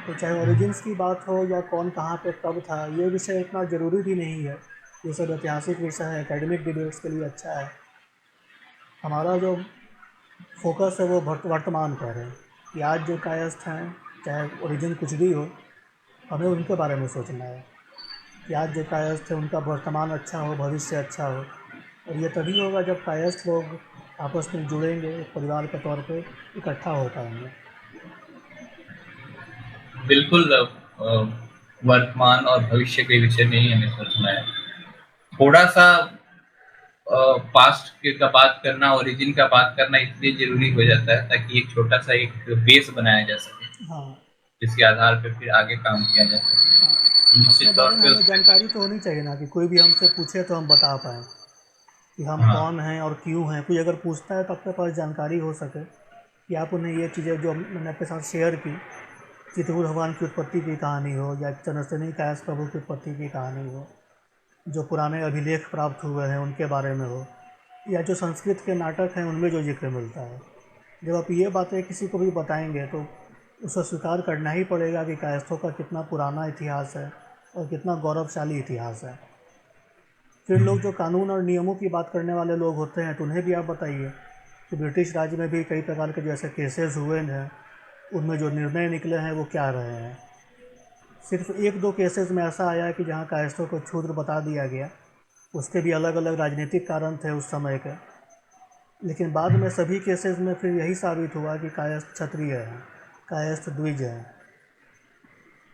तो चाहे ओरिजिन्स की बात हो या कौन कहाँ पे कब था, ये विषय इतना ज़रूरी भी नहीं है। ये सब ऐतिहासिक विषय है, एकेडमिक डिबेट्स के लिए अच्छा है। हमारा जो फोकस है वो वर्तमान पर है कि आज जो कायस्थ हैं, चाहे ओरिजिन कुछ भी हो, हमें उनके बारे में सोचना है कि आज जो कायस्थ है उनका वर्तमान अच्छा हो, भविष्य अच्छा हो। और ये तभी होगा जब कायस्थ लोग आपस में जुड़ेंगे, एक परिवार के तौर पे इकट्ठा हो पाएंगे। बिल्कुल। वर्तमान और भविष्य के विषय में ही हमें सोचना है। थोड़ा सा पास्ट के का बात करना, ओरिजिन का बात करना इसलिए जरूरी हो जाता है ताकि एक छोटा सा एक बेस बनाया जा सके, हाँ। जिसके आधार पर फिर आगे काम किया जा हाँ, सके। अपने निश्चित तौर बारे में पे हमें उसमें जानकारी तो होनी चाहिए ना, कि कोई भी हमसे पूछे तो हम बता पाएँ कि हम हाँ। कौन हैं और क्यों हैं। कोई अगर पूछता है तो आपके पास जानकारी हो सके कि आप उन्हें ये चीज़ें जो मैंने आपके साथ शेयर की, चित्रकूट भगवान की उत्पत्ति की कहानी हो या चंद्रसेनी कायस्थ प्रभु की उत्पत्ति की कहानी हो, जो पुराने अभिलेख प्राप्त हुए हैं उनके बारे में हो, या जो संस्कृत के नाटक हैं उनमें जो ज़िक्र मिलता है। जब आप ये बातें किसी को भी बताएंगे तो उसे स्वीकार करना ही पड़ेगा कि कायस्थों का कितना पुराना इतिहास है और कितना गौरवशाली इतिहास है। फिर लोग जो कानून और नियमों की बात करने वाले लोग होते हैं तो उन्हें भी आप बताइए कि ब्रिटिश राज में भी कई प्रकार के जैसे केसेस हुए हैं, उनमें जो निर्णय निकले हैं वो क्या रहे हैं। सिर्फ एक दो केसेस में ऐसा आया है कि जहाँ कायस्थों को क्षुद्र बता दिया गया, उसके भी अलग अलग राजनीतिक कारण थे उस समय के। लेकिन बाद में सभी केसेस में फिर यही साबित हुआ कि कायस्थ क्षत्रिय हैं, कायस्थ द्विज हैं।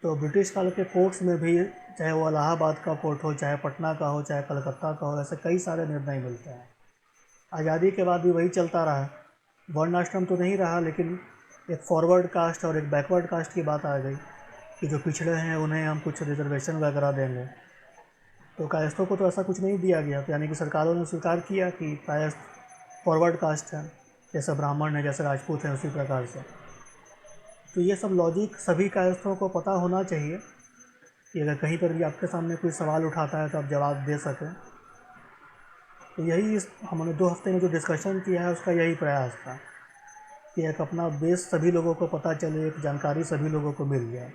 तो ब्रिटिश काल के कोर्ट्स में भी, चाहे वो इलाहाबाद का कोर्ट हो, चाहे पटना का हो, चाहे कलकत्ता का हो, ऐसे कई सारे निर्णय मिलते हैं। आज़ादी के बाद भी वही चलता रहा। वर्ण आश्रम तो नहीं रहा, लेकिन एक फॉरवर्ड कास्ट और एक बैकवर्ड कास्ट की बात आ गई कि जो पिछड़े हैं उन्हें हम कुछ रिजर्वेशन वगैरह देंगे। तो कायस्थों को तो ऐसा कुछ नहीं दिया गया, तो यानी कि सरकारों ने स्वीकार किया कि कायस्थ फॉरवर्ड कास्ट है, जैसे ब्राह्मण है, जैसे राजपूत हैं, उसी प्रकार से। तो ये सब लॉजिक सभी कायस्थों को पता होना चाहिए कि अगर कहीं पर भी आपके सामने कोई सवाल उठाता है तो आप जवाब दे सकें। तो यही इस हमने 2 हफ्ते में जो डिस्कशन किया है उसका यही प्रयास था कि एक अपना बेस सभी लोगों को पता चले, एक जानकारी सभी लोगों को मिल जाए।